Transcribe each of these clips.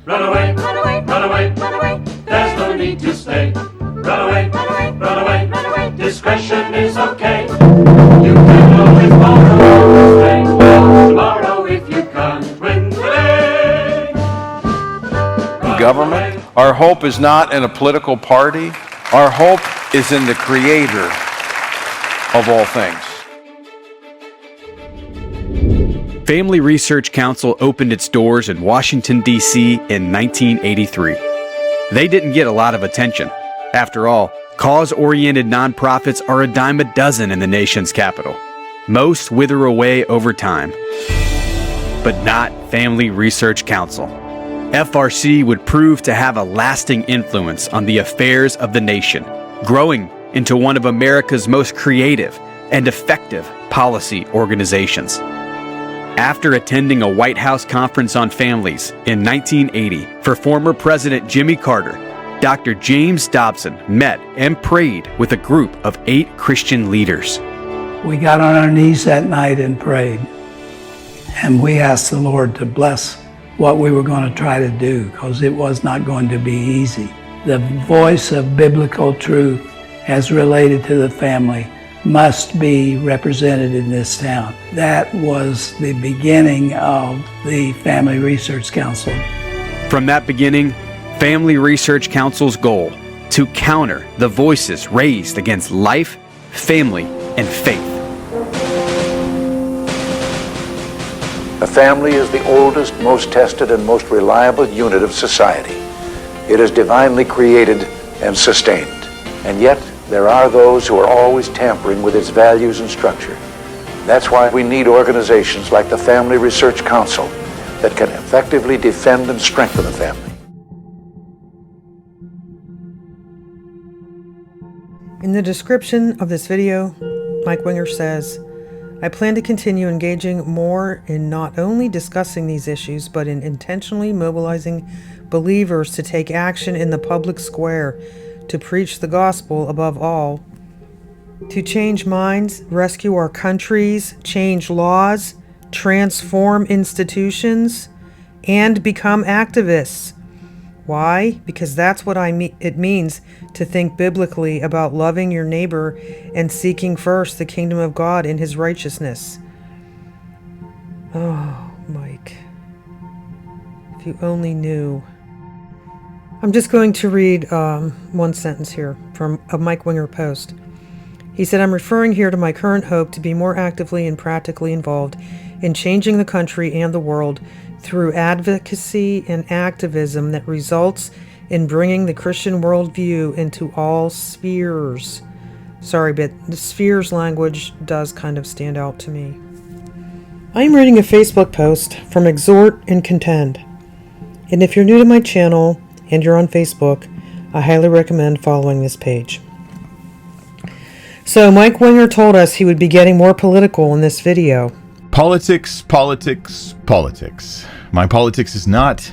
Run away, run away, run away, run away. There's no need to stay. Run away, run away, run away, run away. Discretion is okay. You can always borrow, stay well tomorrow if you can't win today. Government. Our hope is not in a political party. Our hope is in the Creator of all things. Family Research Council opened its doors in Washington, D.C. in 1983. They didn't get a lot of attention. After all, cause-oriented nonprofits are a dime a dozen in the nation's capital. Most wither away over time. But not Family Research Council. FRC would prove to have a lasting influence on the affairs of the nation, growing into one of America's most creative and effective policy organizations. After attending a White House conference on families in 1980 for former President Jimmy Carter, Dr. James Dobson met and prayed with a group of 8 Christian leaders. We got on our knees that night and prayed, and we asked the Lord to bless what we were going to try to do, because it was not going to be easy. The voice of biblical truth as related to the family must be represented in this town. That was the beginning of the Family Research Council. From that beginning, Family Research Council's goal to counter the voices raised against life, family, and faith. A family is the oldest, most tested, and most reliable unit of society. It is divinely created and sustained, and yet there are those who are always tampering with its values and structure. That's why we need organizations like the Family Research Council that can effectively defend and strengthen the family. In the description of this video, Mike Winger says, I plan to continue engaging more in not only discussing these issues, but in intentionally mobilizing believers to take action in the public square, to preach the gospel above all, to change minds, rescue our countries, change laws, transform institutions, and become activists. Why? Because that's what it means to think biblically about loving your neighbor and seeking first the kingdom of God and his righteousness. Oh, Mike. If you only knew. I'm just going to read one sentence here from a Mike Winger post. He said, I'm referring here to my current hope to be more actively and practically involved in changing the country and the world through advocacy and activism that results in bringing the Christian worldview into all spheres. Sorry, but the spheres language does kind of stand out to me. I am reading a Facebook post from Exhort and Contend. And if you're new to my channel and you're on Facebook, I highly recommend following this page. So Mike Winger told us he would be getting more political in this video. Politics, politics, politics. My politics is not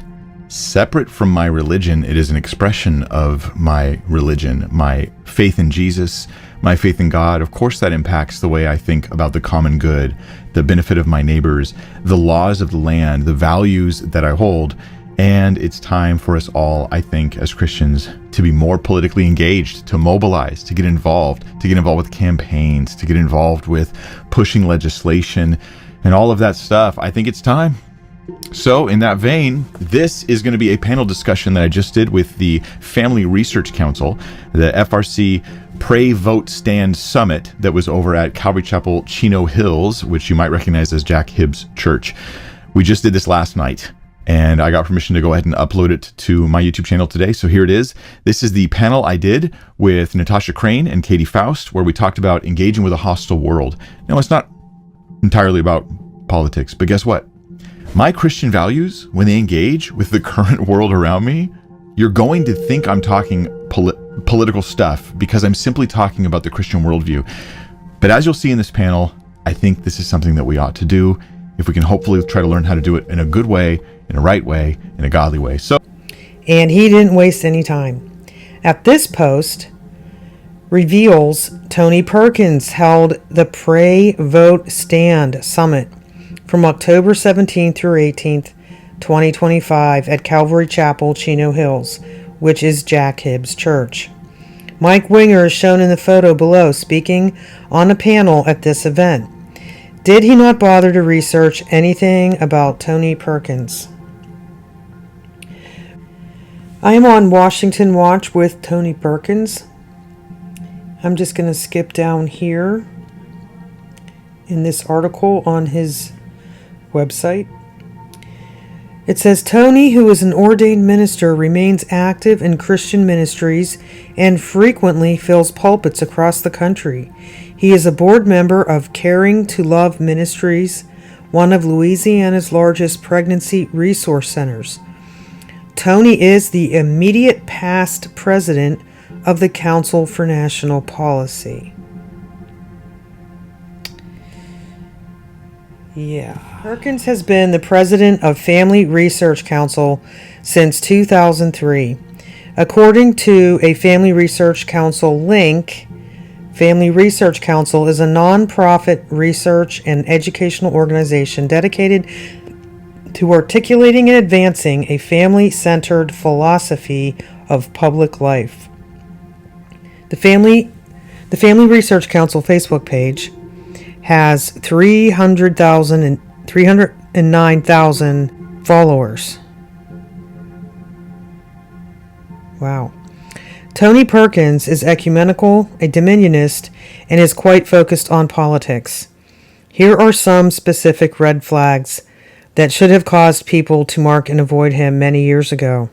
separate from my religion. It is an expression of my religion, my faith in Jesus, my faith in God. Of course, that impacts the way I think about the common good, the benefit of my neighbors, the laws of the land, the values that I hold. And it's time for us all, I think, as Christians, to be more politically engaged, to mobilize, to get involved with campaigns, to get involved with pushing legislation and all of that stuff. I think it's time. So in that vein, this is going to be a panel discussion that I just did with the Family Research Council, the FRC Pray, Vote, Stand Summit that was over at Calvary Chapel, Chino Hills, which you might recognize as Jack Hibbs Church. We just did this last night, and I got permission to go ahead and upload it to my YouTube channel today. So here it is. This is the panel I did with Natasha Crane and Katie Faust, where we talked about engaging with a hostile world. Now, it's not entirely about politics, but guess what? My Christian values, when they engage with the current world around me, you're going to think I'm talking political stuff because I'm simply talking about the Christian worldview. But as you'll see in this panel, I think this is something that we ought to do if we can hopefully try to learn how to do it in a good way, in a right way, in a godly way. And he didn't waste any time. At this post reveals Tony Perkins held the Pray, Vote, Stand Summit from October 17th through 18th, 2025 at Calvary Chapel, Chino Hills, which is Jack Hibbs Church. Mike Winger is shown in the photo below speaking on a panel at this event. Did he not bother to research anything about Tony Perkins? I am on Washington Watch with Tony Perkins. I'm just going to skip down here in this article on his website. It says, Tony, who is an ordained minister, remains active in Christian ministries and frequently fills pulpits across the country. He is a board member of Caring to Love Ministries, one of Louisiana's largest pregnancy resource centers. Tony is the immediate past president of the Council for National Policy. Yeah. Perkins has been the president of Family Research Council since 2003. According to a Family Research Council link, Family Research Council is a non-profit research and educational organization dedicated to articulating and advancing a family-centered philosophy of public life. The Family Research Council Facebook page has 309,000 followers. Wow. Tony Perkins is ecumenical, a dominionist, and is quite focused on politics. Here are some specific red flags that should have caused people to mark and avoid him many years ago.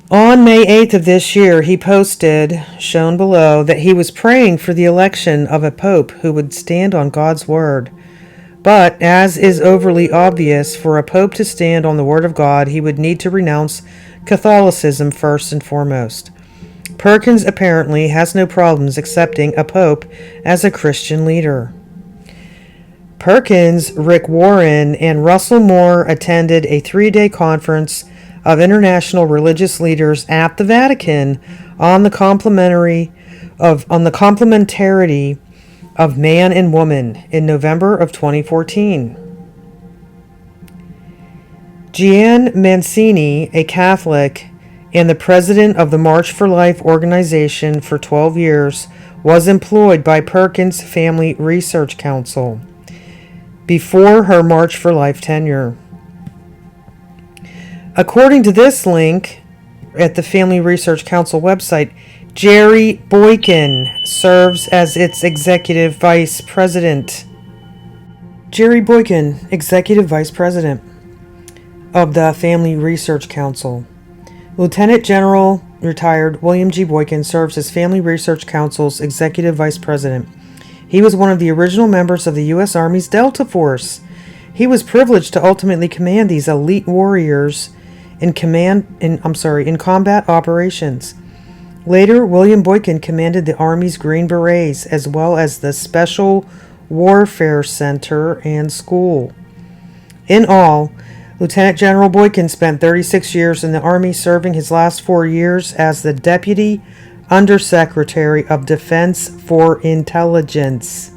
On May 8th of this year, he posted, shown below, that he was praying for the election of a pope who would stand on God's word. But, as is overly obvious, for a pope to stand on the word of God, he would need to renounce Catholicism first and foremost. Perkins apparently has no problems accepting a pope as a Christian leader. Perkins, Rick Warren, and Russell Moore attended a 3-day conference of international religious leaders at the Vatican on the complementarity of man and woman in November of 2014. Gian Mancini, a Catholic and the president of the March for Life organization for 12 years, was employed by Perkins Family Research Council before her March for Life tenure. According to this link at the Family Research Council website, Jerry Boykin serves as its executive vice president. Jerry Boykin, executive vice president of the Family Research Council. Lieutenant General retired William G. Boykin serves as Family Research Council's executive vice president. He was one of the original members of the U.S. Army's Delta Force. He was privileged to ultimately command these elite warriors in combat operations. Later, William Boykin commanded the Army's Green Berets as well as the Special Warfare Center and School. In all, Lieutenant General Boykin spent 36 years in the Army, serving his last 4 years as the Deputy Undersecretary of Defense for Intelligence.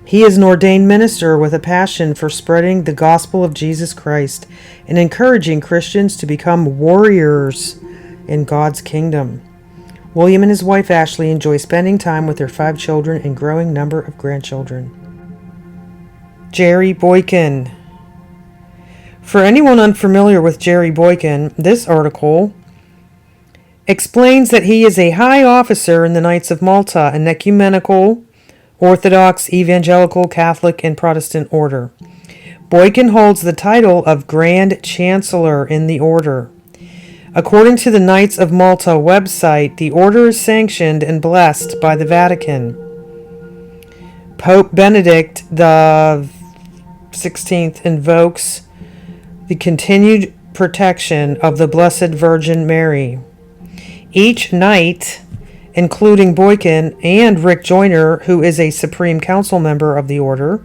He is an ordained minister with a passion for spreading the gospel of Jesus Christ and encouraging Christians to become warriors in God's kingdom. William and his wife Ashley enjoy spending time with their 5 children and growing number of grandchildren. Jerry Boykin. For anyone unfamiliar with Jerry Boykin, this article explains that he is a high officer in the Knights of Malta, an ecumenical, Orthodox, Evangelical, Catholic, and Protestant order. Boykin holds the title of Grand Chancellor in the order. According to the Knights of Malta website, the order is sanctioned and blessed by the Vatican. Pope Benedict the 16th invokes the continued protection of the Blessed Virgin Mary. Each knight, including Boykin and Rick Joyner, who is a Supreme Council member of the order,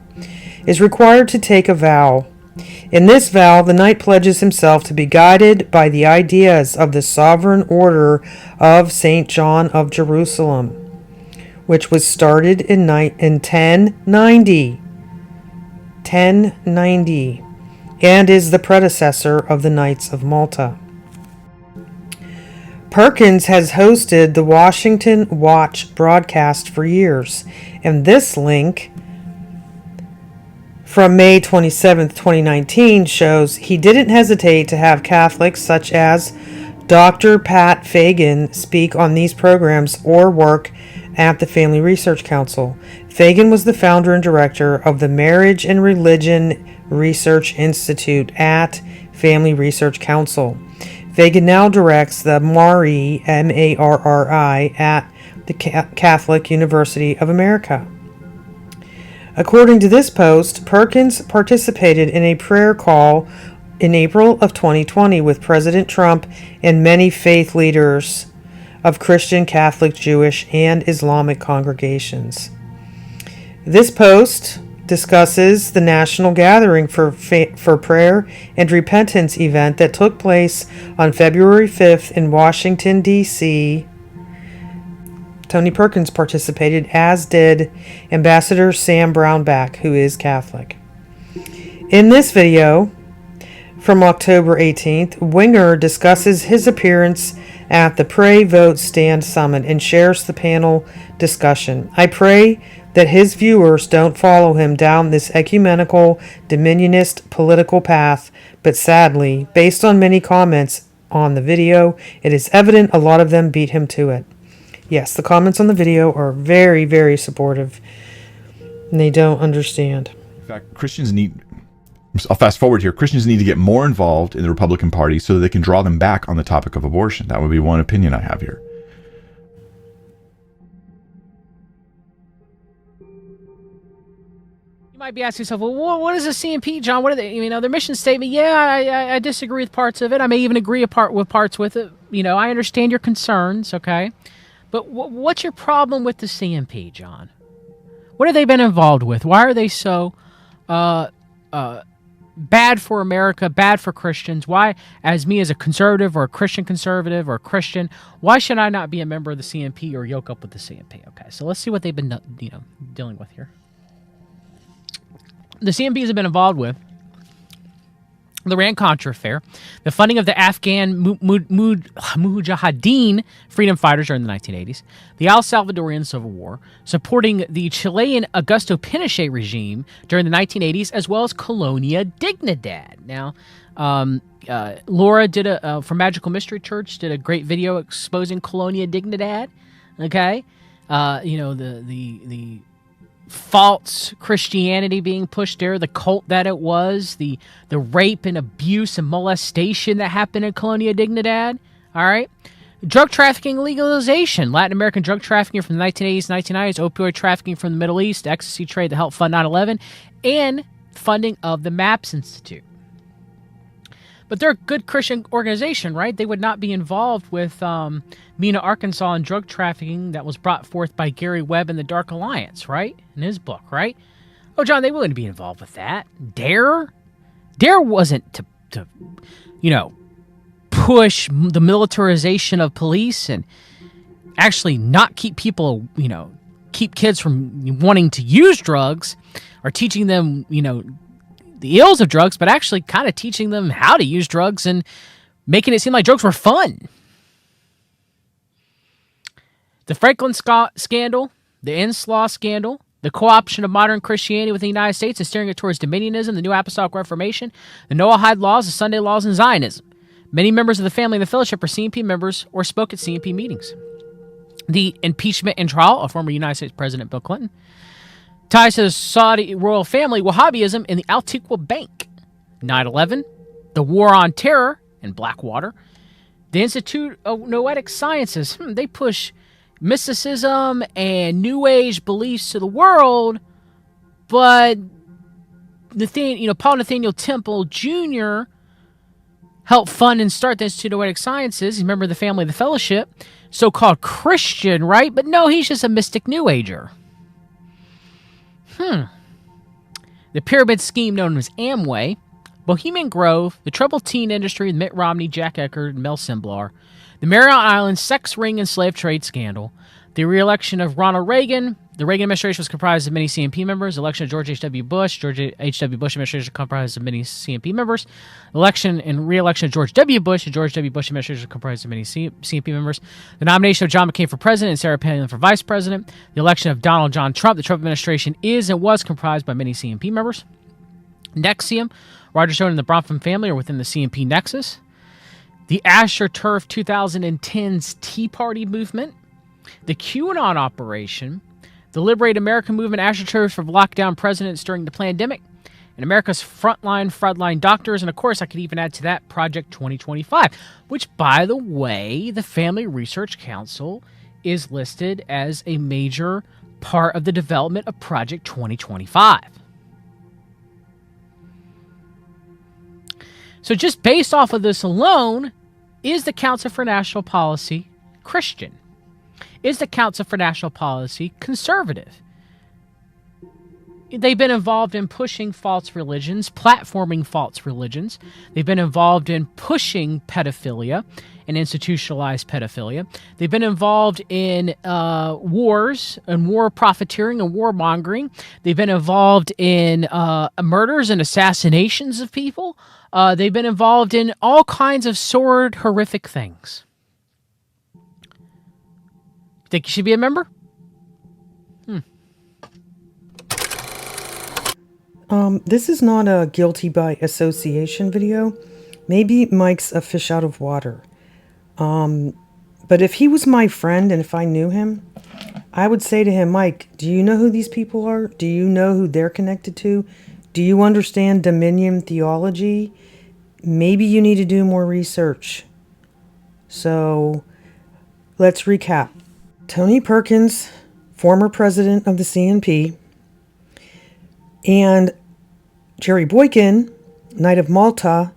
is required to take a vow. In this vow, the knight pledges himself to be guided by the ideas of the Sovereign Order of St. John of Jerusalem, which was started in 1090, and is the predecessor of the Knights of Malta. Perkins has hosted the Washington Watch broadcast for years, and this link from May 27, 2019 shows he didn't hesitate to have Catholics such as Dr. Pat Fagan speak on these programs or work at the Family Research Council. Fagan was the founder and director of the Marriage and Religion Research Institute at Family Research Council. Fagan now directs the MARI, M-A-R-R-I, at the Catholic University of America. According to this post, Perkins participated in a prayer call in April of 2020 with President Trump and many faith leaders of Christian, Catholic, Jewish, and Islamic congregations. This post discusses the national gathering for prayer and repentance event that took place on February 5th in Washington, D.C. Tony Perkins participated, as did Ambassador Sam Brownback, who is Catholic. In this video from October 18th, Winger discusses his appearance at the Pray, Vote, Stand Summit and shares the panel discussion. I pray that his viewers don't follow him down this ecumenical, dominionist political path, but sadly, based on many comments on the video, it is evident a lot of them beat him to it. Yes, the comments on the video are very, very supportive, and they don't understand. In fact, I'll fast forward here. Christians need to get more involved in the Republican Party so that they can draw them back on the topic of abortion. That would be one opinion I have here. You might be asking yourself, well, what is the CNP, John? What are they? Their mission statement. Yeah, I disagree with parts of it. I may even agree with parts with it. I understand your concerns. Okay, but what's your problem with the CNP, John? What have they been involved with? Why are they so bad for America, bad for Christians? Why, as a conservative or a Christian conservative or a Christian, why should I not be a member of the CNP or yoke up with the CNP? Okay, so let's see what they've been dealing with here. The CNPs have been involved with the Iran-Contra affair, the funding of the Afghan Mujahideen freedom fighters during the 1980s, the El Salvadorian Civil War, supporting the Chilean Augusto Pinochet regime during the 1980s, as well as Colonia Dignidad. Now, Laura from Magical Mystery Church did a great video exposing Colonia Dignidad. Okay, the false Christianity being pushed there, the cult that it was, the rape and abuse and molestation that happened in Colonia Dignidad. All right. Drug trafficking legalization, Latin American drug trafficking from the 1980s, 1990s, opioid trafficking from the Middle East, ecstasy trade that helped fund 9/11, and funding of the MAPS Institute. But they're a good Christian organization, right? They would not be involved with Mena, Arkansas, and drug trafficking that was brought forth by Gary Webb in the Dark Alliance, right? In his book, right? Oh, John, they wouldn't be involved with that. Dare wasn't to push the militarization of police and actually not keep people, keep kids from wanting to use drugs or teaching them, the ills of drugs, but actually kind of teaching them how to use drugs and making it seem like drugs were fun. The Franklin scandal, the Inslaw scandal, the co-option of modern Christianity within the United States is steering it towards dominionism, the New Apostolic Reformation, the Noahide laws, the Sunday laws, and Zionism. Many members of the family and the fellowship are CNP members or spoke at CNP meetings. The impeachment and trial of former United States President Bill Clinton. Ties to the Saudi royal family, Wahhabism, and the Al-Tiqwa Bank. 9/11, the War on Terror and Blackwater. The Institute of Noetic Sciences, they push mysticism and New Age beliefs to the world, but Paul Nathaniel Temple Jr. helped fund and start the Institute of Noetic Sciences. He's a member of the family of the fellowship, so-called Christian, right? But no, he's just a mystic New Ager. The pyramid scheme known as Amway, Bohemian Grove, the troubled teen industry with Mitt Romney, Jack Eckert, and Mel Semblar, the Mariana Islands sex ring and slave trade scandal, the re-election of Ronald Reagan, The Reagan administration was comprised of many CNP members. The election of George H.W. Bush. George H.W. Bush administration was comprised of many CNP members. The election and re-election of George W. Bush. The George W. Bush administration was comprised of many CNP members. The nomination of John McCain for president and Sarah Palin for vice president. The election of Donald John Trump. The Trump administration is and was comprised by many CNP members. NXIVM, Roger Stone and the Bronfman family are within the CNP nexus. The AstroTurf 2010's Tea Party movement. The QAnon operation. The Liberate America movement, AstroTurf for lockdown presidents during the pandemic, and America's frontline doctors, and of course, I could even add to that Project 2025, which, by the way, the Family Research Council is listed as a major part of the development of Project 2025. So just based off of this alone, is the Council for National Policy Christian? Is the Council for National Policy conservative? They've been involved in pushing false religions, platforming false religions. They've been involved in pushing pedophilia and institutionalized pedophilia. They've been involved in wars and war profiteering and warmongering. They've been involved in murders and assassinations of people. They've been involved in all kinds of sordid, horrific things. Think you should be a member? This is not a guilty by association video. Maybe Mike's a fish out of water. But if he was my friend and if I knew him, I would say to him, Mike, do you know who these people are? Do you know who they're connected to? Do you understand Dominion theology? Maybe you need to do more research. So let's recap. Tony Perkins, former president of the CNP, and Jerry Boykin, Knight of Malta,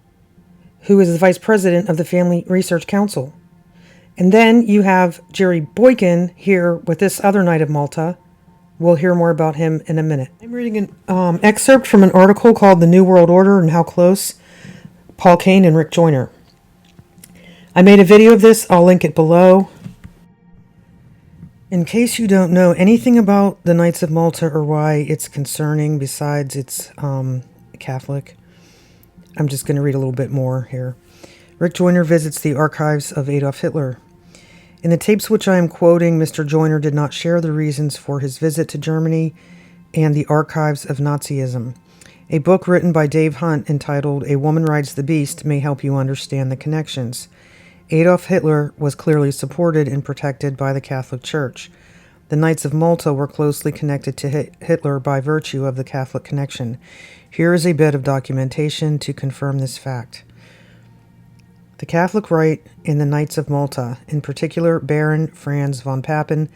who is the vice president of the Family Research Council. And then you have Jerry Boykin here with this other Knight of Malta. We'll hear more about him in a minute. I'm reading an excerpt from an article called The New World Order and How Close, Paul Kane and Rick Joyner. I made a video of this. I'll link it below. In case you don't know anything about the Knights of Malta or why it's concerning besides it's Catholic, I'm just going to read a little bit more here. Rick Joyner visits the archives of Adolf Hitler. In the tapes which I am quoting, Mr. Joyner did not share the reasons for his visit to Germany and the archives of Nazism. A book written by Dave Hunt entitled A Woman Rides the Beast may help you understand the connections. Adolf Hitler was clearly supported and protected by the Catholic Church. The Knights of Malta were closely connected to Hitler by virtue of the Catholic connection. Here is a bit of documentation to confirm this fact. The Catholic Rite in the Knights of Malta, in particular Baron Franz von Papen,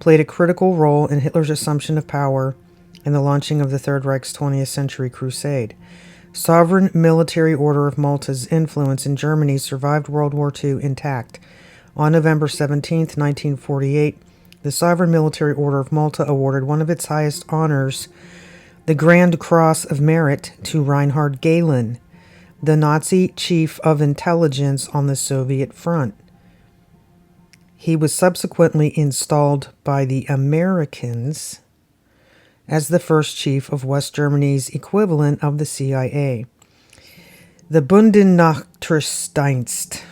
played a critical role in Hitler's assumption of power and the launching of the Third Reich's 20th century crusade. Sovereign Military Order of Malta's influence in Germany survived World War II intact. On November 17, 1948, the Sovereign Military Order of Malta awarded one of its highest honors, the Grand Cross of Merit, to Reinhard Gehlen, the Nazi chief of intelligence on the Soviet front. He was subsequently installed by the Americans as the first chief of West Germany's equivalent of the CIA, the Bundesnachrichtendienst,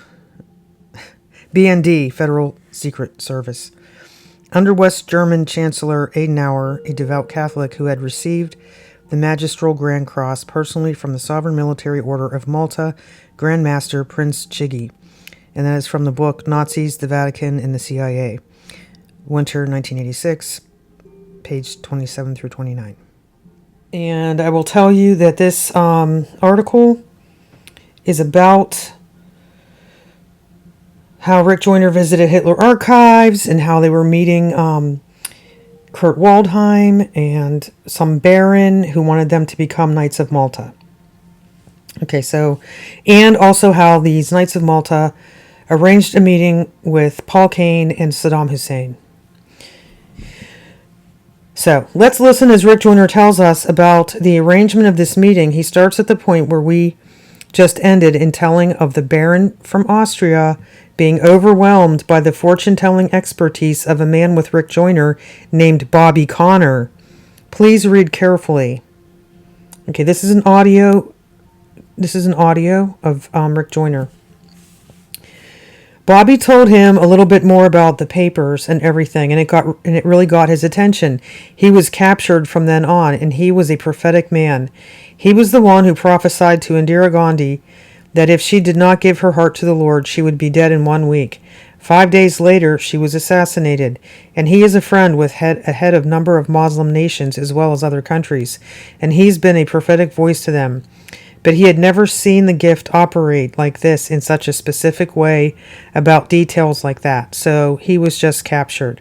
BND, Federal Secret Service. Under West German Chancellor Adenauer, a devout Catholic who had received the Magistral Grand Cross personally from the Sovereign Military Order of Malta, Grand Master Prince Chigi. And that is from the book Nazis, the Vatican, and the CIA, Winter 1986, page 27 through 29. And I will tell you that this article is about how Rick Joyner visited Hitler archives and how they were meeting Kurt Waldheim and some baron who wanted them to become Knights of Malta. Okay, so, and also how these Knights of Malta arranged a meeting with Paul Kane and Saddam Hussein. So let's listen as Rick Joyner tells us about the arrangement of this meeting. He starts at the point where we just ended in telling of the Baron from Austria being overwhelmed by the fortune-telling expertise of a man with Rick Joyner named Bobby Connor. Please read carefully. Okay, this is an audio. This is an audio of Rick Joyner. Bobby told him a little bit more about the papers and everything, and it really got his attention. He was captured from then on, and he was a prophetic man. He was the one who prophesied to Indira Gandhi that if she did not give her heart to the Lord, she would be dead in 1 week. 5 days later, she was assassinated, and he is a friend with a head of number of Muslim nations as well as other countries, and he's been a prophetic voice to them. But he had never seen the gift operate like this in such a specific way about details like that, so he was just captured.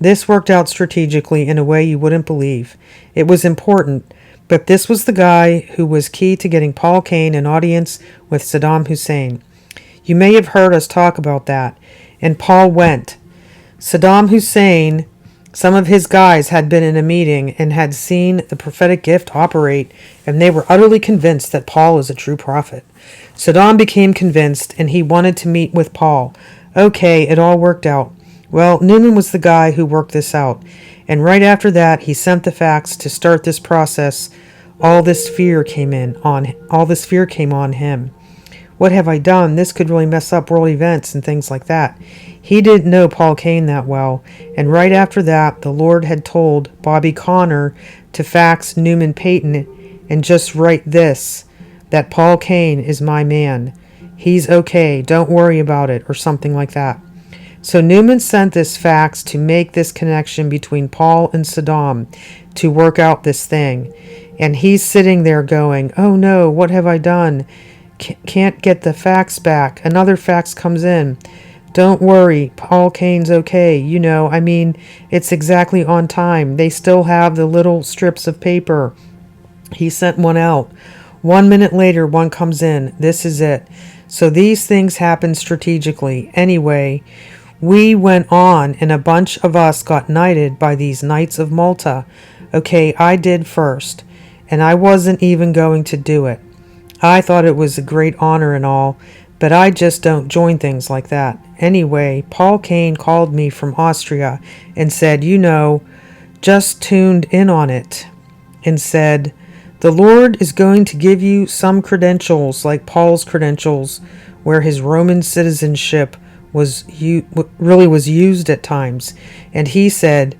This worked out strategically in a way you wouldn't believe. It was important, but this was the guy who was key to getting Paul Kane an audience with Saddam Hussein. You may have heard us talk about that, and Paul went. Saddam Hussein, some of his guys had been in a meeting and had seen the prophetic gift operate, and they were utterly convinced that Paul is a true prophet. Saddam became convinced, and he wanted to meet with Paul. Okay, it all worked out. Well, Newman was the guy who worked this out, and right after that, he sent the fax to start this process. All this fear came on him. What have I done? This could really mess up world events and things like that. He didn't know Paul Kane that well, and right after that, the Lord had told Bobby Connor to fax Newman Payton and just write this, that Paul Kane is my man. He's okay, don't worry about it, or something like that. So Newman sent this fax to make this connection between Paul and Saddam to work out this thing. And he's sitting there going, oh no, what have I done? Can't get the fax back. Another fax comes in. Don't worry, Paul Kane's okay. You know, I mean, it's exactly on time. They still have the little strips of paper. He sent one out. 1 minute later, one comes in. This is it. So these things happen strategically. Anyway, we went on, and a bunch of us got knighted by these Knights of Malta. Okay, I did first, and I wasn't even going to do it. I thought it was a great honor and all, but I just don't join things like that. Anyway, Paul Kane called me from Austria and said, you know, just tuned in on it, and said, the Lord is going to give you some credentials like Paul's credentials, where his Roman citizenship was used at times. And he said,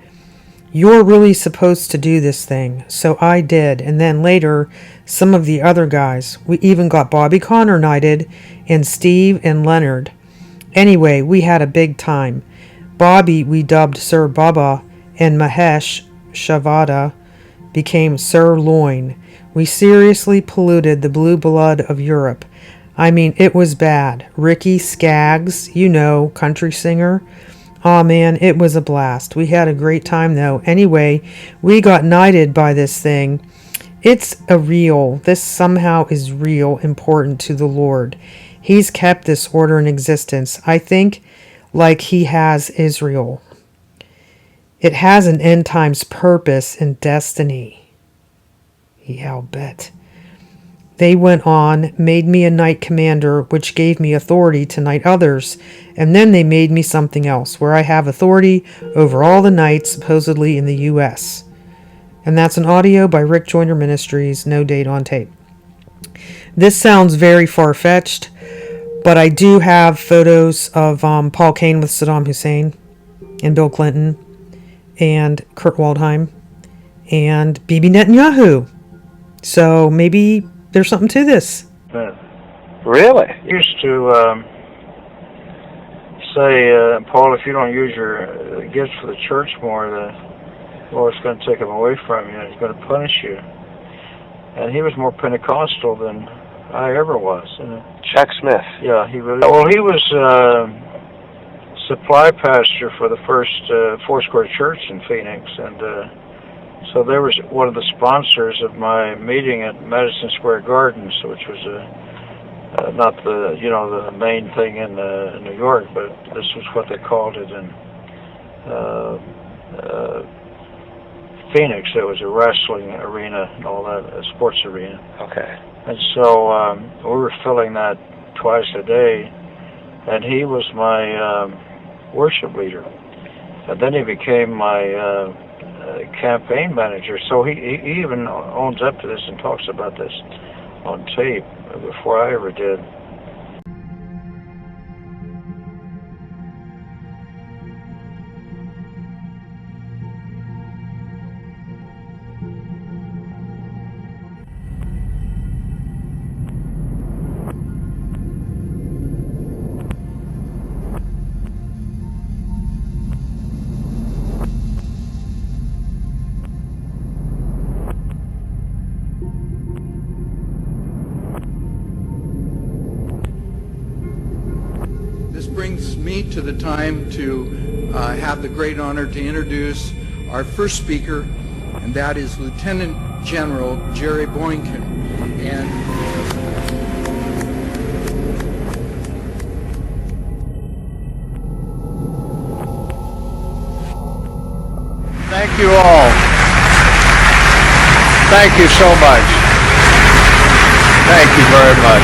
you're really supposed to do this thing. So I did. And then later, some of the other guys. We even got Bobby Connor knighted, and Steve and Leonard. Anyway, we had a big time. Bobby we dubbed Sir Baba, and Mahesh Shavada became Sir Loin. We seriously polluted the blue blood of Europe. I mean, it was bad. Ricky Skaggs, you know, country singer. Aw man, it was a blast. We had a great time though. Anyway, we got knighted by this thing. This somehow is real important to the Lord. He's kept this order in existence, I think, like he has Israel. It has an end times purpose and destiny. Yeah, I'll bet. They went on, made me a knight commander, which gave me authority to knight others, and then they made me something else, where I have authority over all the knights supposedly in the U.S. And that's an audio by Rick Joyner Ministries, no date on tape. This sounds very far-fetched, but I do have photos of Paul Kane with Saddam Hussein and Bill Clinton and Kurt Waldheim and Bibi Netanyahu. So maybe there's something to this. Really? Used to say, Paul, if you don't use your gifts for the church more, the Lord's going to take them away from you, and He's going to punish you. And he was more Pentecostal than I ever was. Chuck Smith. Yeah, he really. Well, he was supply pastor for the first Foursquare Church in Phoenix, and so there was one of the sponsors of my meeting at Madison Square Gardens, which was not the main thing in New York, but this was what they called it in Phoenix. There was a wrestling arena and all that, a sports arena. Okay. And so we were filling that twice a day, and he was my worship leader. And then he became my campaign manager. So he even owns up to this and talks about this on tape before I ever did. This brings me to the time to have the great honor to introduce our first speaker, and that is Lieutenant General Jerry Boykin. And thank you all. Thank you so much. Thank you very much.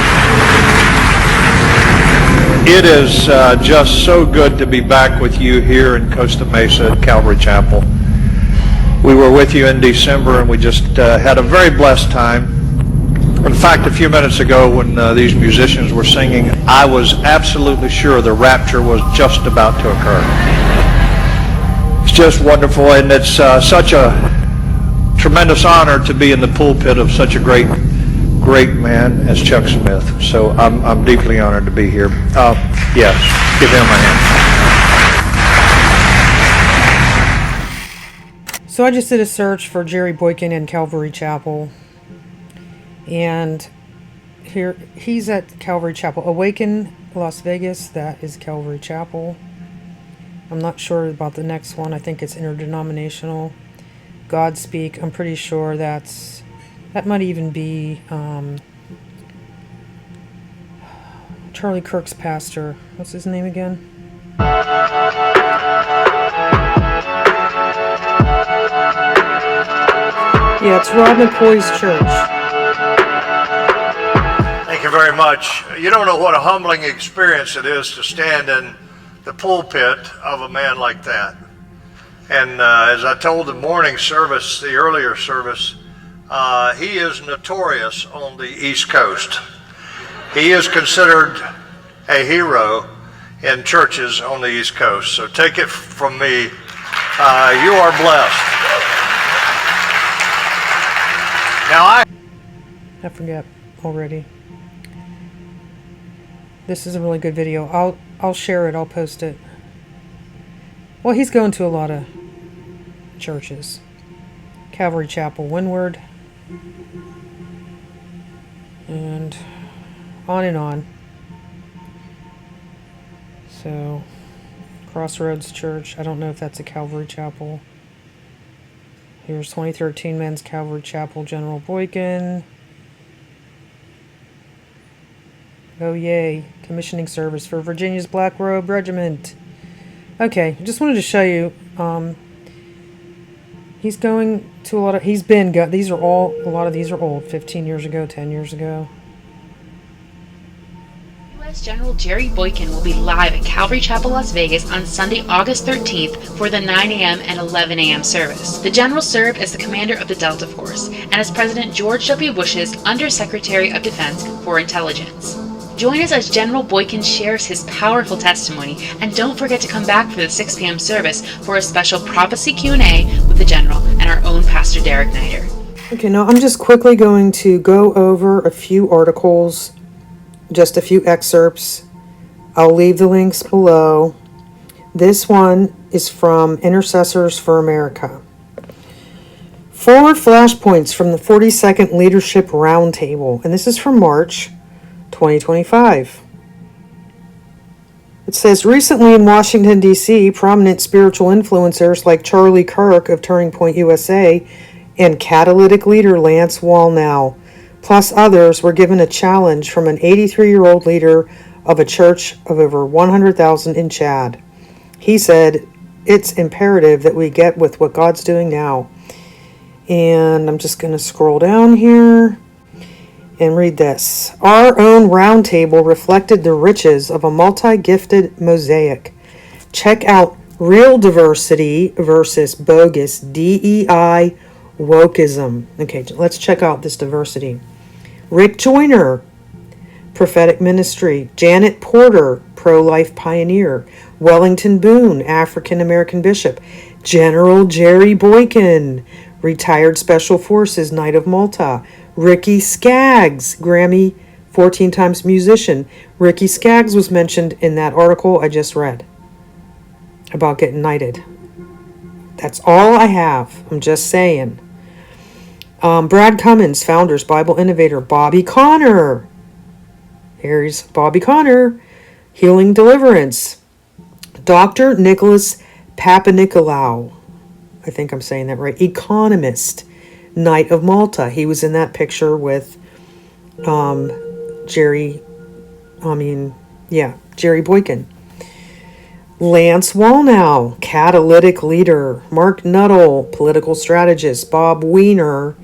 It is just so good to be back with you here in Costa Mesa at Calvary Chapel. We were with you in December, and we just had a very blessed time. In fact, a few minutes ago when these musicians were singing, I was absolutely sure the rapture was just about to occur. It's just wonderful, and it's such a tremendous honor to be in the pulpit of such a great man as Chuck Smith. So I'm deeply honored to be here. Yes, give him a hand. So I just did a search for Jerry Boykin and Calvary Chapel, and here he's at Calvary Chapel. Awaken Las Vegas, that is Calvary Chapel. I'm not sure about the next one. I think it's interdenominational. Godspeak, I'm pretty sure that might even be Charlie Kirk's pastor. What's his name again? Yeah, it's Rod McCoy's church. Thank you very much. You don't know what a humbling experience it is to stand in the pulpit of a man like that. And as I told the morning service, the earlier service, he is notorious on the East Coast. He is considered a hero in churches on the East Coast. So take it from me, you are blessed. Now I forget already. This is a really good video. I'll share it. I'll post it. Well, he's going to a lot of churches. Calvary Chapel, Windward, and on and on. So, Crossroads Church. I don't know if that's a Calvary Chapel. Here's 2013 Men's Calvary Chapel, General Boykin. Oh yay, commissioning service for Virginia's Black Robe Regiment. Okay, just wanted to show you, he's going to a lot of, these are all, a lot of these are old, 15 years ago, 10 years ago. U.S. General Jerry Boykin will be live at Calvary Chapel, Las Vegas on Sunday, August 13th for the 9 a.m. and 11 a.m. service. The general served as the commander of the Delta Force and as President George W. Bush's Undersecretary of Defense for Intelligence. Join us as General Boykin shares his powerful testimony, and don't forget to come back for the 6 p.m. service for a special prophecy Q&A with the General and our own Pastor Derek Niter. Okay, now I'm just quickly going to go over a few articles, just a few excerpts. I'll leave the links below. This one is from Intercessors for America. Forward flashpoints from the 42nd Leadership Roundtable, and this is from March 2025. It says, recently in Washington, D.C., prominent spiritual influencers like Charlie Kirk of Turning Point USA and catalytic leader Lance Wallnau, plus others, were given a challenge from an 83-year-old leader of a church of over 100,000 in Chad. He said, it's imperative that we get with what God's doing now. And I'm just going to scroll down here. and read this. Our own roundtable reflected the riches of a multi-gifted mosaic. Check out Real Diversity versus Bogus DEI Wokeism. Okay, let's check out this diversity. Rick Joyner, Prophetic Ministry. Janet Porter, Pro-Life Pioneer. Wellington Boone, African American Bishop. General Jerry Boykin, Retired Special Forces, Knight of Malta. Ricky Skaggs, Grammy 14 times musician. Ricky Skaggs was mentioned in that article I just read about getting knighted. That's all I have. I'm just saying. Brad Cummins, Founders, Bible Innovator. Bobby Conner. Here's Bobby Conner. Healing Deliverance. Dr. Nicholas Papanikolaou. I think I'm saying that right. Economist. Knight of Malta. He was in that picture with Jerry Boykin. Lance Wallnau, catalytic leader. Mark Nuttall, political strategist. Bob Weiner,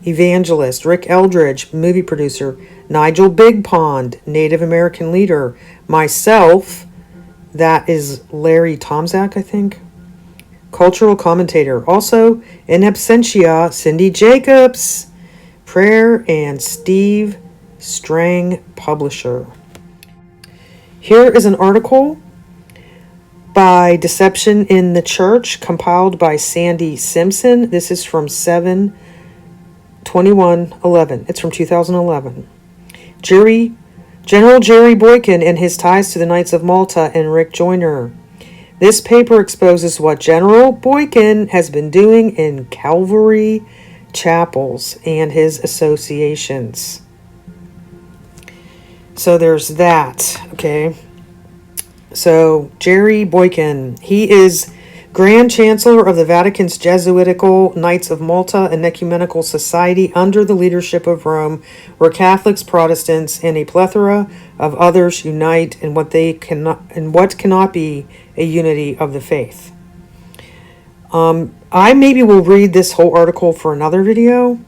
evangelist. Rick Eldridge, movie producer. Nigel Big Pond, Native American leader. Myself, that is Larry Tomczak, I think. Cultural commentator. Also, in absentia, Cindy Jacobs, prayer, and Steve Strang, publisher. Here is an article by Deception in the Church, compiled by Sandy Simpson. This is from 7/21/11. It's from 2011. General Jerry Boykin and his ties to the Knights of Malta and Rick Joyner. This paper exposes what General Boykin has been doing in Calvary chapels and his associations. So there's that, okay? So Jerry Boykin, he is Grand Chancellor of the Vatican's Jesuitical Knights of Malta, an ecumenical society under the leadership of Rome, where Catholics, Protestants, and a plethora of others unite in what cannot be a unity of the faith. I maybe will read this whole article for another video,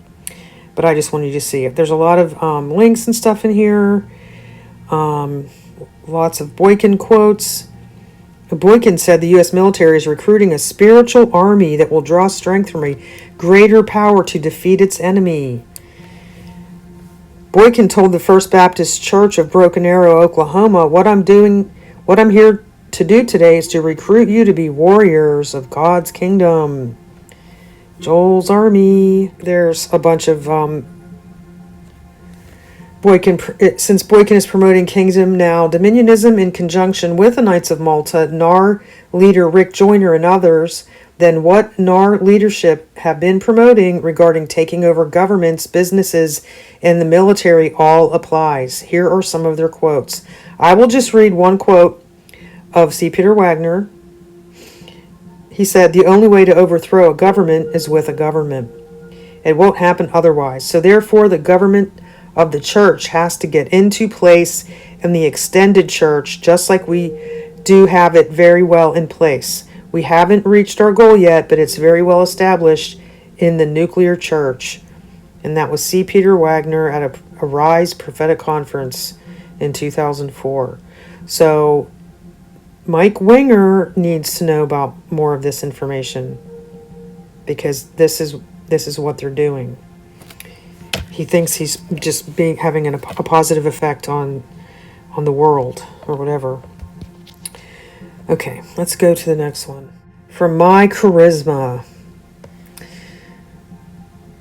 but I just wanted you to see it. There's a lot of links and stuff in here. Lots of Boykin quotes. Boykin said the U.S. military is recruiting a spiritual army that will draw strength from a greater power to defeat its enemy. Boykin told the First Baptist Church of Broken Arrow, Oklahoma, what I'm here to do today is to recruit you to be warriors of God's kingdom. Joel's Army. There's a bunch of Boykin, since Boykin is promoting Kingdom Now Dominionism in conjunction with the Knights of Malta, NAR leader Rick Joyner, and others, then what NAR leadership have been promoting regarding taking over governments, businesses, and the military all applies. Here are some of their quotes. I will just read one quote of C. Peter Wagner. He said, "The only way to overthrow a government is with a government. It won't happen otherwise. So therefore, the government of the church has to get into place in the extended church, just like we do have it very well in place. We haven't reached our goal yet, but it's very well established in the nuclear church." And that was C. Peter Wagner at a Rise Prophetic Conference in 2004. So Mike Winger needs to know about more of this information, because this is what they're doing. He thinks he's just having a positive effect on the world or whatever. Okay, let's go to the next one. From My Charisma,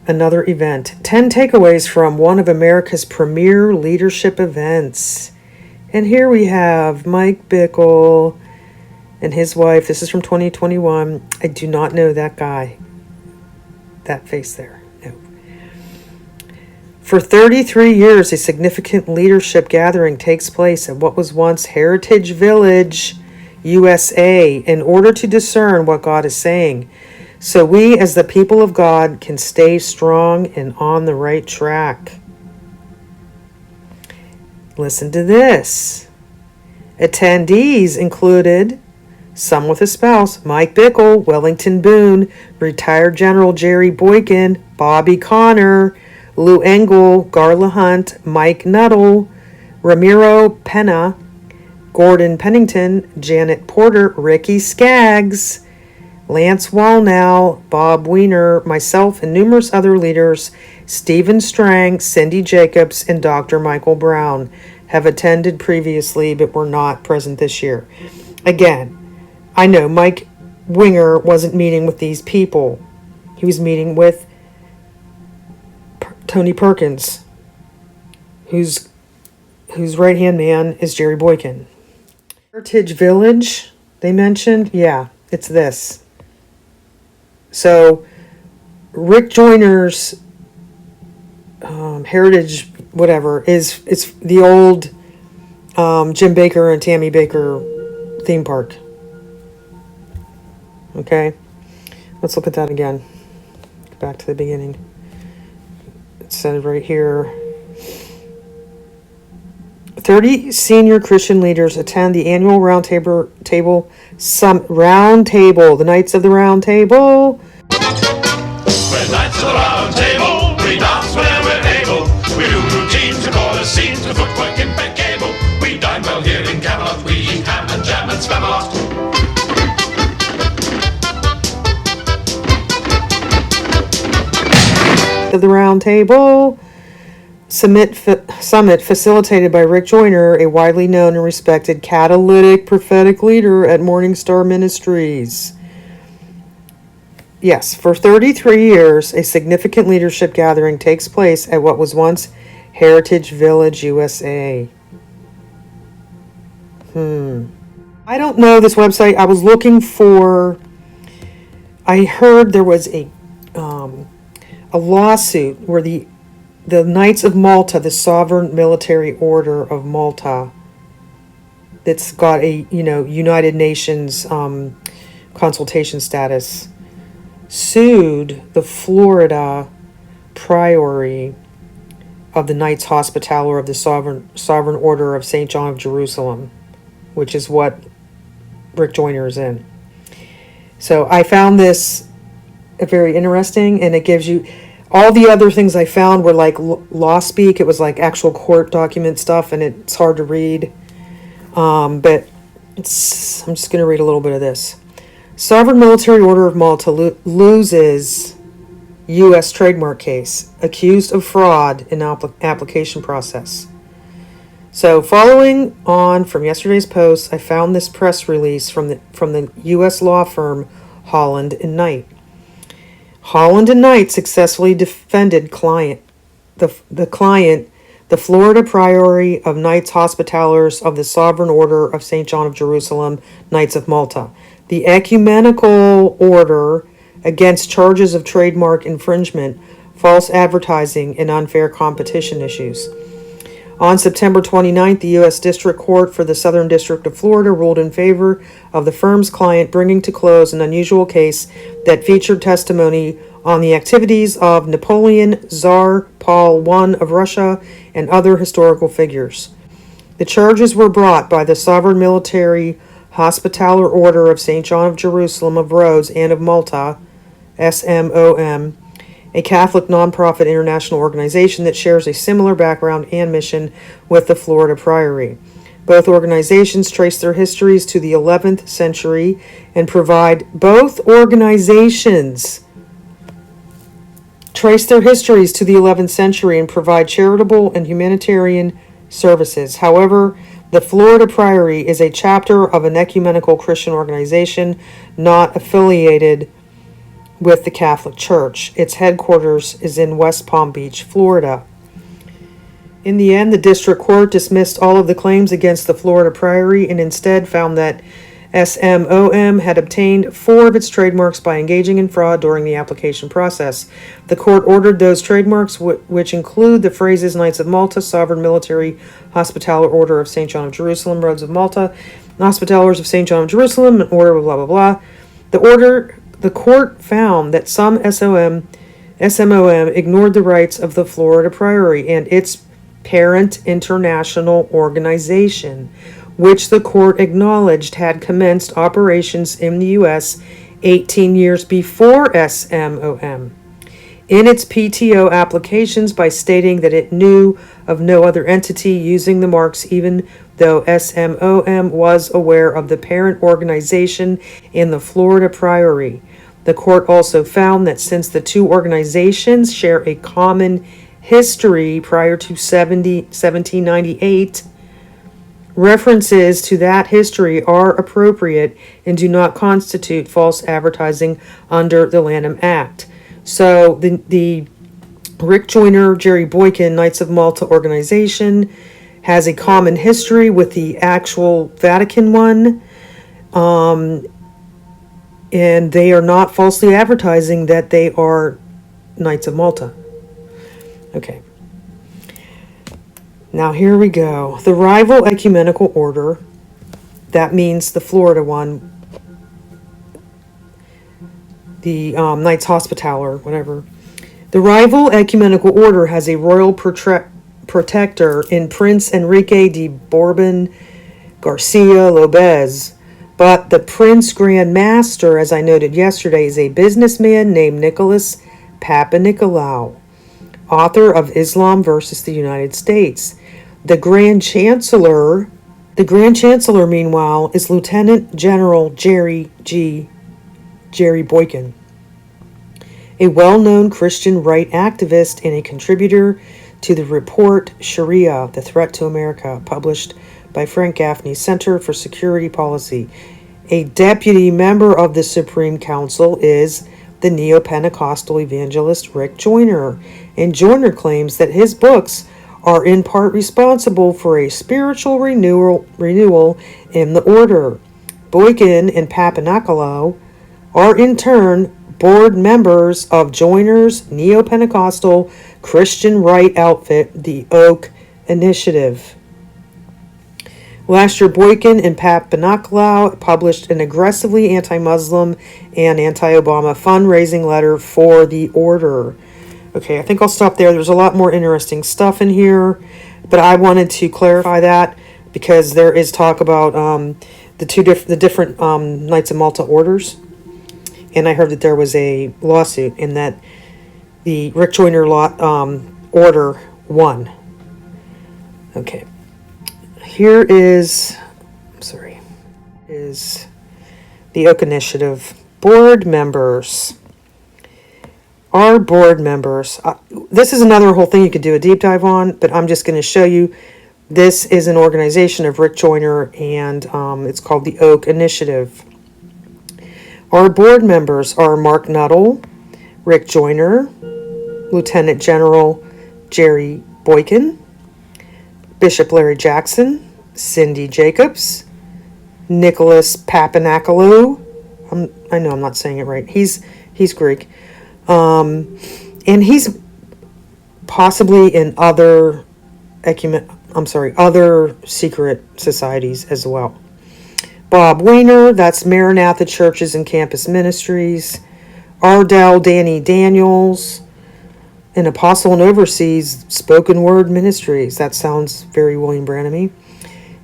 another event. 10 takeaways from one of America's premier leadership events. And here we have Mike Bickle and his wife. This is from 2021. I do not know that guy. That face there. No. For 33 years, a significant leadership gathering takes place at what was once Heritage Village, USA, in order to discern what God is saying, so we as the people of God can stay strong and on the right track. Listen to this. Attendees included some with a spouse: Mike Bickle, Wellington Boone, retired General Jerry Boykin, Bobby Conner, Lou Engle, Garla Hunt, Mike Nuttall, Ramiro Pena, Gordon Pennington, Janet Porter, Ricky Skaggs, Lance Wallnow, Bob Weiner, myself, and numerous other leaders, Stephen Strang, Cindy Jacobs, and Dr. Michael Brown, have attended previously but were not present this year. Again, I know Mike Winger wasn't meeting with these people. He was meeting with Tony Perkins, whose right-hand man is Jerry Boykin. Heritage Village, they mentioned? Yeah, it's this. So, Rick Joyner's Heritage, whatever, it's the old Jim Baker and Tammy Baker theme park. Okay, let's look at that again. Back to the beginning. It said right here, 30 senior Christian leaders attend the annual the Knights of the Round Table. We're Knights of the Round Table, we dance when we're able. We do routines, we call the scenes, the footwork impeccable. We dine well here in Camelot, we eat ham and jam and Spamalot. Of the Round Table summit facilitated by Rick Joyner, a widely known and respected catalytic prophetic leader at Morningstar Ministries. Yes, for 33 years, a significant leadership gathering takes place at what was once Heritage Village, USA. I don't know this website. I was looking for, I heard there was a lawsuit where the Knights of Malta, the Sovereign Military Order of Malta, that's got a United Nations consultation status, sued the Florida Priory of the Knights Hospitaller of the Sovereign Order of St. John of Jerusalem, which is what Rick Joyner is in. So I found this very interesting, and it gives you all the other things I found were like law speak. It was like actual court document stuff, and it's hard to read. But I'm just going to read a little bit of this. Sovereign Military Order of Malta loses U.S. trademark case, accused of fraud in application process. So following on from yesterday's post, I found this press release from the U.S. law firm Holland and Knight. Holland and Knight successfully defended the Florida Priory of Knights Hospitallers of the Sovereign Order of St. John of Jerusalem, Knights of Malta, the ecumenical order against charges of trademark infringement, false advertising, and unfair competition issues. On September 29th, the U.S. District Court for the Southern District of Florida ruled in favor of the firm's client, bringing to close an unusual case that featured testimony on the activities of Napoleon, Tsar Paul I of Russia, and other historical figures. The charges were brought by the Sovereign Military Hospitaller Order of St. John of Jerusalem of Rhodes and of Malta, SMOM, a Catholic nonprofit international organization that shares a similar background and mission with the Florida Priory. Both organizations trace their histories to the 11th century and provide charitable and humanitarian services. However, the Florida Priory is a chapter of an ecumenical Christian organization not affiliated with the Catholic Church. Its headquarters is in West Palm Beach, Florida. In the end, the district court dismissed all of the claims against the Florida Priory and instead found that SMOM had obtained 4 of its trademarks by engaging in fraud during the application process. The court ordered those trademarks, which include the phrases Knights of Malta, Sovereign Military Hospitaller Order of St. John of Jerusalem, Rhodes of Malta, Hospitallers of St. John of Jerusalem, and Order blah blah blah. The court found that some SMOM ignored the rights of the Florida Priory and its parent international organization, which the court acknowledged had commenced operations in the U.S. 18 years before SMOM. in its PTO applications by stating that it knew of no other entity using the marks, even though SMOM was aware of the parent organization in the Florida Priory. The court also found that since the two organizations share a common history prior to 1798, references to that history are appropriate and do not constitute false advertising under the Lanham Act. So the Rick Joyner, Jerry Boykin Knights of Malta organization has a common history with the actual Vatican one, and they are not falsely advertising that they are Knights of Malta. Okay. Now here we go. The rival ecumenical order, that means the Florida one, the Knights Hospitaller, whatever. The rival ecumenical order has a royal protector in Prince Enrique de Bourbon Garcia Lopez, but the Prince Grand Master, as I noted yesterday, is a businessman named Nicholas Papanicolaou, author of Islam versus the United States. The Grand Chancellor, meanwhile, is Lieutenant General Jerry Boykin, a well-known Christian right activist and a contributor to the report Sharia, The Threat to America, published by Frank Gaffney's Center for Security Policy. A deputy member of the Supreme Council is the neo-Pentecostal evangelist Rick Joyner, and Joyner claims that his books are in part responsible for a spiritual renewal in the order. Boykin and Papanicolaou are in turn board members of Joyner's neo-Pentecostal Christian right outfit, the Oak Initiative. Last year, Boykin and Papanicolaou published an aggressively anti-Muslim and anti-Obama fundraising letter for the order. Okay, I think I'll stop there. There's a lot more interesting stuff in here, but I wanted to clarify that because there is talk about the different Knights of Malta orders, and I heard that there was a lawsuit and that the Rick Joyner order won. Okay. Here is the Oak Initiative board members. Our board members. This is another whole thing you could do a deep dive on, but I'm just going to show you. This is an organization of Rick Joyner, and it's called the Oak Initiative. Our board members are Mark Nuttall, Rick Joyner, Lieutenant General Jerry Boykin, Bishop Larry Jackson, Cindy Jacobs, Nicholas Papanicolaou. I know I'm not saying it right. He's Greek. And he's possibly in other secret societies as well. Bob Weiner, that's Maranatha Churches and Campus Ministries. Ardell Danny Daniels, an apostle and oversees Spoken Word Ministries. That sounds very William Branham-y.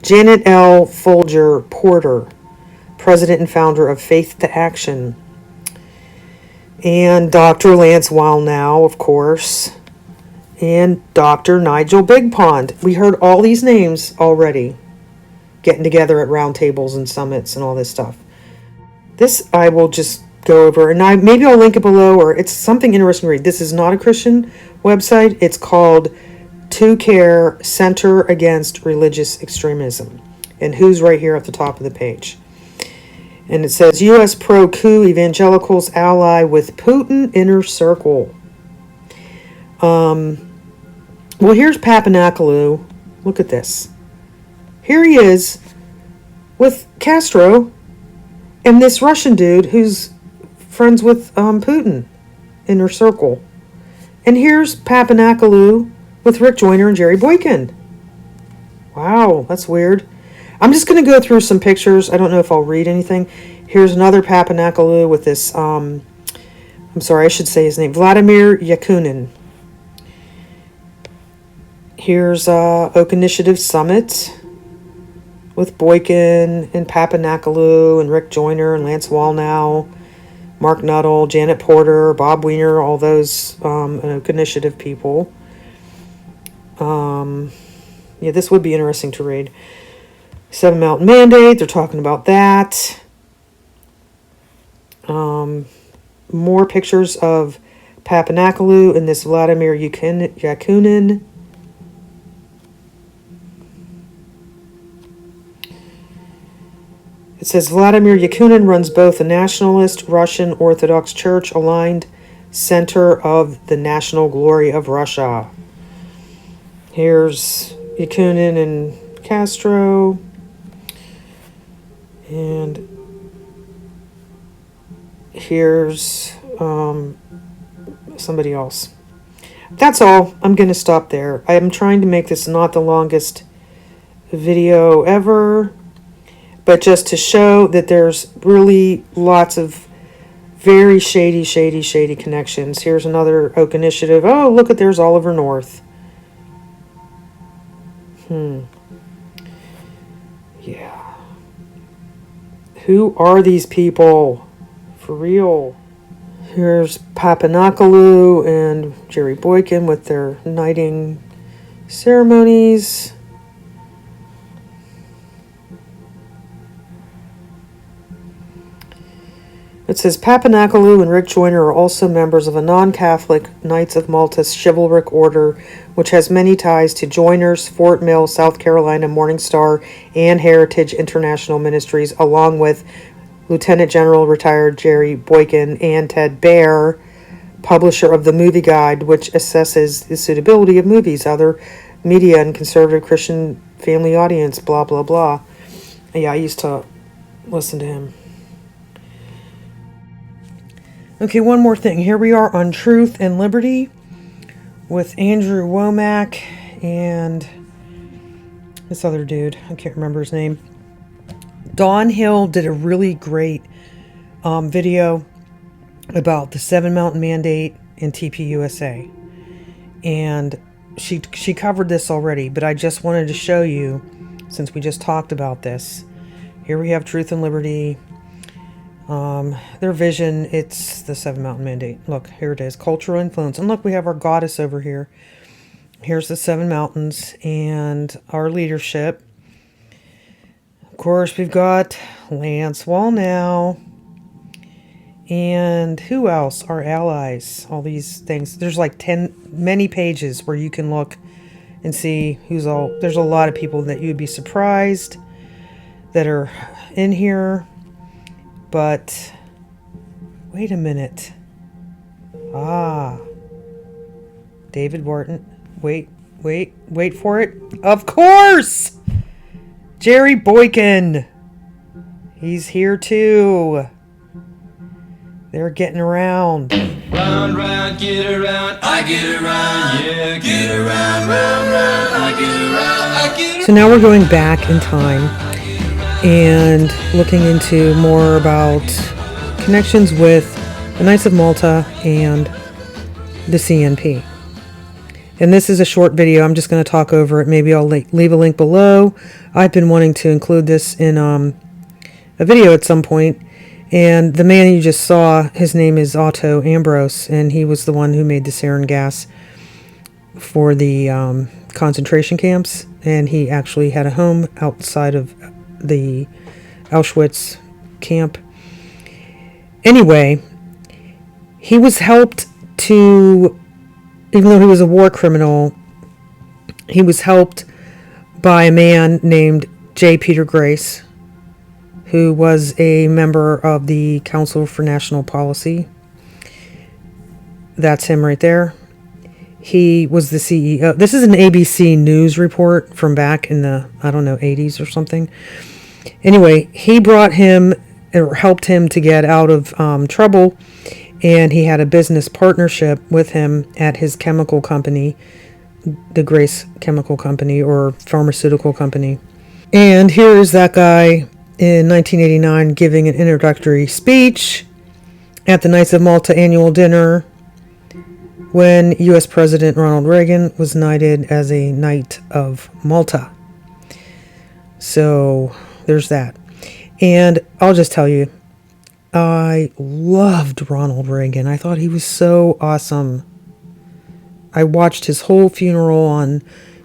Janet L. Folger Porter, president and founder of Faith to Action. And Dr. Lance Wallnau, of course. And Dr. Nigel Big Pond. We heard all these names already, getting together at round tables and summits and all this stuff. This I will just go over, and maybe I'll link it below, or it's something interesting to read. This is not a Christian website. It's called To Care Center Against Religious Extremism. And who's right here at the top of the page. And it says, U.S. pro-coup evangelicals ally with Putin inner circle. Well, here's Papanicolaou. Look at this. Here he is with Castro and this Russian dude who's friends with Putin, inner circle. And here's Papanicolaou with Rick Joyner and Jerry Boykin. Wow, that's weird. I'm just going to go through some pictures. I don't know if I'll read anything. Here's another Papanicolaou with this, I'm sorry, I should say his name, Vladimir Yakunin. Here's Oak Initiative Summit with Boykin and Papanicolaou and Rick Joyner and Lance Wallnau. Mark Nuttall, Janet Porter, Bob Weiner, all those Oak Initiative people. Yeah, this would be interesting to read. Seven Mountain Mandate, they're talking about that. More pictures of Papanakalu and this Vladimir Yakunin. It says Vladimir Yakunin runs both a nationalist Russian Orthodox Church aligned center of the national glory of Russia. Here's Yakunin and Castro. And here's somebody else. That's all. I'm going to stop there. I am trying to make this not the longest video ever, but just to show that there's really lots of very shady connections. Here's another Oak Initiative. Oh, look at there's Oliver North. Yeah. Who are these people? For real. Here's Papanakalu and Jerry Boykin with their knighting ceremonies. It says Papanakalu and Rick Joyner are also members of a non-Catholic Knights of Malta chivalric order, which has many ties to Joyner's, Fort Mill, South Carolina, Morning Star, and Heritage International Ministries, along with Lieutenant General retired Jerry Boykin and Ted Baer, publisher of the Movie Guide, which assesses the suitability of movies, other media, and conservative Christian family audience, blah, blah, blah. Yeah, I used to listen to him. Okay, one more thing. Here we are on Truth and Liberty with Andrew Womack and this other dude. I can't remember his name. Dawn Hill did a really great video about the Seven Mountain Mandate and TPUSA. And she covered this already, but I just wanted to show you, since we just talked about this. Here we have Truth and Liberty. Their vision, it's the Seven Mountain Mandate. Look, here it is, cultural influence. And look, we have our goddess over here. Here's the Seven Mountains and our leadership. Of course, we've got Lance Wallnau. And who else? Our allies. All these things. There's like many pages where you can look and see who's all. There's a lot of people that you'd be surprised that are in here. But wait a minute. David Barton. Wait for it. Of course! Jerry Boykin. He's here too. They're getting around. Round, round, get around, I get around, yeah, get around, round, round, I get around, I get around. So now we're going back in time and looking into more about connections with the Knights of Malta and the CNP. And this is a short video. I'm just going to talk over it. Maybe I'll leave a link below. I've been wanting to include this in a video at some point. And the man you just saw, his name is Otto Ambros, and he was the one who made the sarin gas for the concentration camps. And he actually had a home outside of the Auschwitz camp. Anyway, he was helped to, even though he was a war criminal, he was helped by a man named J. Peter Grace, who was a member of the Council for National Policy. That's him right there. He was the CEO. This is an ABC News report from back in the, 80s or something. Anyway, he brought him, or helped him to get out of trouble, and he had a business partnership with him at his chemical company, the Grace Chemical Company, or pharmaceutical company. And here is that guy in 1989 giving an introductory speech at the Knights of Malta annual dinner when U.S. President Ronald Reagan was knighted as a Knight of Malta. So there's that. And I'll just tell you, I loved Ronald Reagan. I thought he was so awesome. I watched his whole funeral on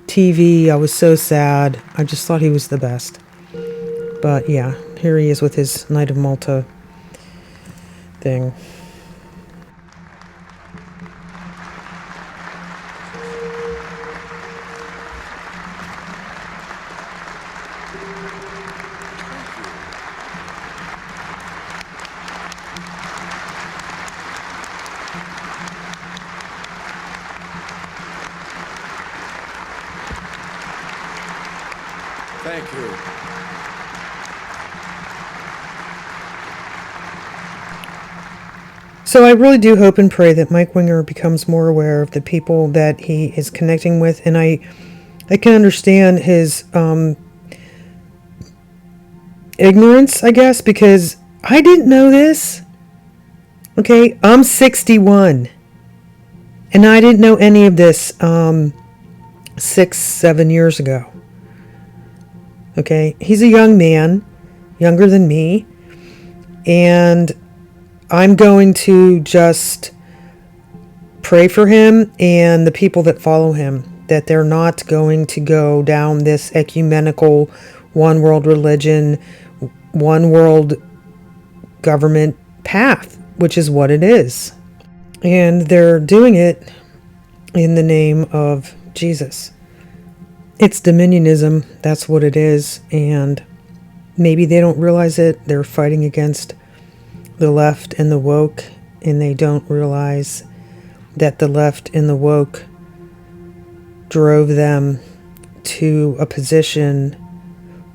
TV. I was so sad. I just thought he was the best. But yeah, here he is with his Knight of Malta thing. Thank you. So I really do hope and pray that Mike Winger becomes more aware of the people that he is connecting with, and I can understand his ignorance, I guess, because I didn't know this. Okay, I'm 61, and I didn't know any of this 6-7 years ago. Okay, he's a young man, younger than me, and I'm going to just pray for him and the people that follow him, that they're not going to go down this ecumenical one world religion, one world government path, which is what it is. And they're doing it in the name of Jesus. It's dominionism, that's what it is, and maybe they don't realize it. They're fighting against the left and the woke, and they don't realize that the left and the woke drove them to a position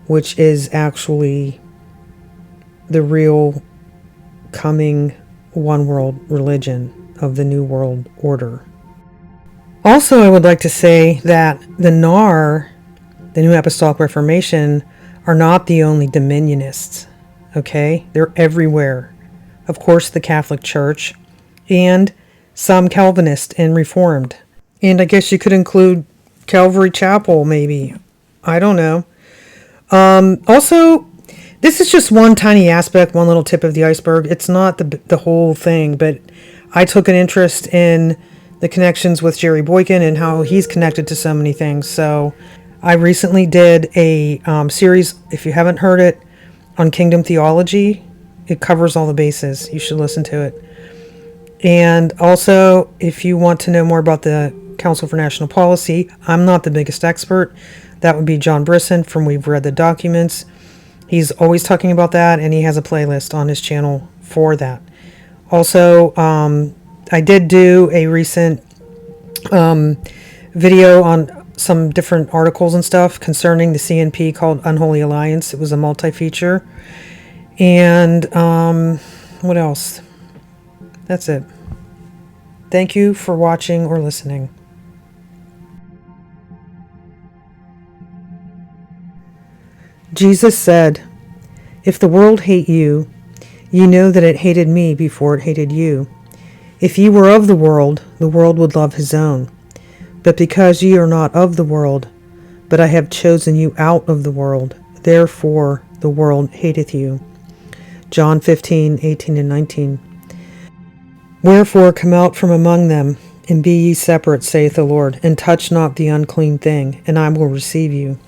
which is actually the real coming one world religion of the New World Order. Also, I would like to say that the NAR, the New Apostolic Reformation, are not the only dominionists, okay? They're everywhere. Of course, the Catholic Church, and some Calvinist and Reformed. And I guess you could include Calvary Chapel, maybe. I don't know. Also, this is just one tiny aspect, one little tip of the iceberg. It's not the whole thing, but I took an interest in the connections with Jerry Boykin and how he's connected to so many things. So I recently did a series, if you haven't heard it, on Kingdom Theology. It covers all the bases. You should listen to it. And also, if you want to know more about the Council for National Policy, I'm not the biggest expert. That would be John Brisson from We've Read the Documents. He's always talking about that, and he has a playlist on his channel for that. Also, I did do a recent video on some different articles and stuff concerning the CNP called Unholy Alliance. It was a multi-feature. And what else? That's it. Thank you for watching or listening. Jesus said, "If the world hate you, ye know that it hated me before it hated you. If ye were of the world would love his own. But because ye are not of the world, but I have chosen you out of the world, therefore the world hateth you." John 15:18 and 19. "Wherefore come out from among them, and be ye separate, saith the Lord, and touch not the unclean thing, and I will receive you."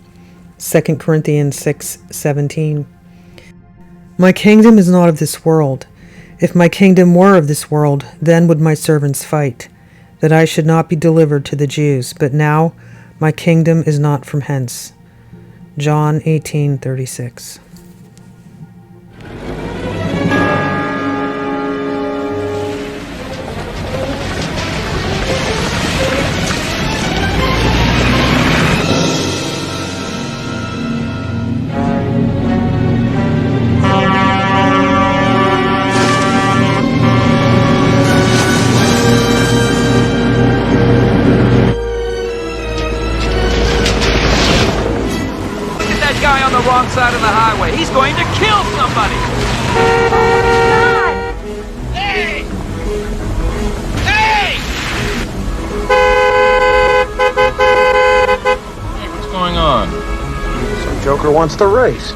2 Corinthians 6:17. "My kingdom is not of this world. If my kingdom were of this world, then would my servants fight, that I should not be delivered to the Jews. But now my kingdom is not from hence." John 18:36. Wrong side of the highway. He's going to kill somebody. Hey! Hey! Hey, what's going on? Some joker wants to race.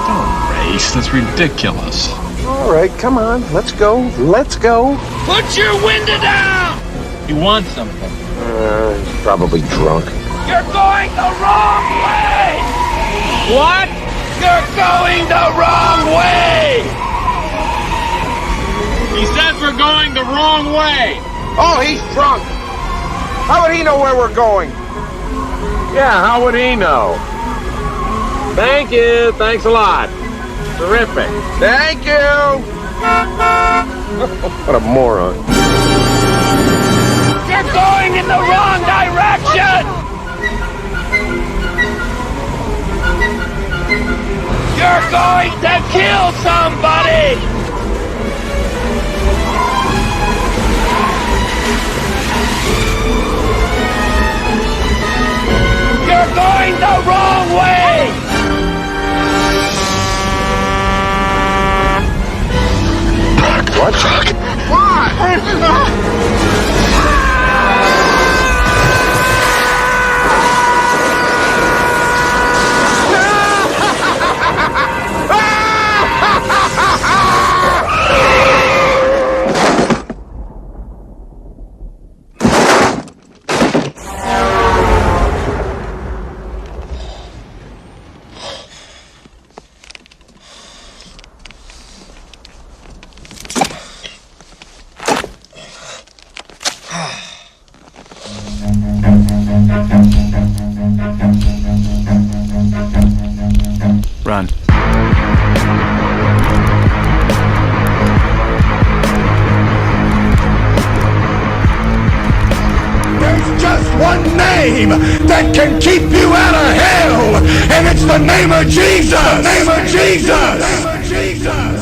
Don't race. Alex, that's ridiculous. All right, come on. Let's go. Let's go. Put your window down! You want something? He's probably drunk. You're going the wrong way! What? You're going the wrong way! He says we're going the wrong way. Oh, he's drunk. How would he know where we're going? Yeah, how would he know? Thank you. Thanks a lot. Terrific. Thank you. What a moron. You're going in the wrong direction! You're going to kill somebody! You're going the wrong way! What? Run. There's just one name that can keep you out of hell, and it's the name of Jesus. The name of Jesus. The name of Jesus.